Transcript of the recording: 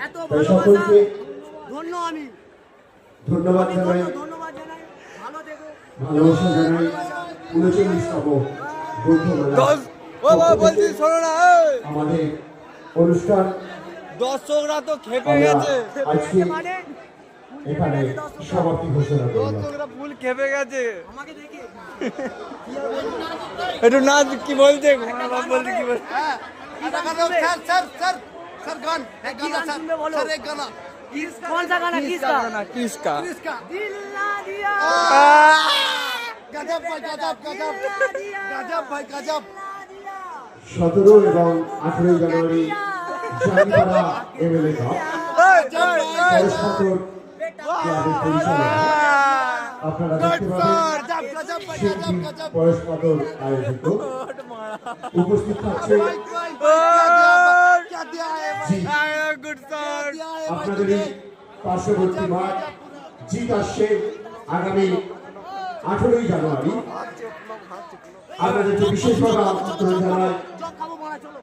এত তাই ভালোবাসা সকলকে ধন্য আমি ধন্যবাদ জানাই, ধন্যবাদ জানাই। ভালো থেকো। ভালোবাসা জানাই। 39তম গ্রন্থমেলা বলছি শোনো না, আমাদের অনুষ্ঠান দর্শকরা তো খেপে আমরা গেছে, আজকে মানে এখানে সমাপ্তি ঘোষণা করলাম। দর্শকরা ফুল খেপে গেছে। আমাকে দেখে একটু নাচ কি বলছে, বলছে কি বলছে। सर गान एक কি गाना গান सर শুনবে বলো? सर एक गाना कौन सा गाना? किसका? কিসকা इसका दिल ना दिया गजब भाई गजब गजब गजब भाई गजब 17 এবং 18 জানুয়ারি জানিপাড়া এমএলএ কাপ পরস্পর ক্লাবের পরিচালনা আপনারা দেখতে পাবেন गजब गजब भाई শিল্পী गजब गजब পরস্পর আয়োজিত উপস্থিত থাকছে क्या दिया है জি গুড স্যার। दिया है আপনাদের এই পার্শ্ববর্তী মাঠ জিত আসছে আগামী 18 জানুয়ারি। আপনাদেরকে বিশেষভাবে আমন্ত্রণ জানাই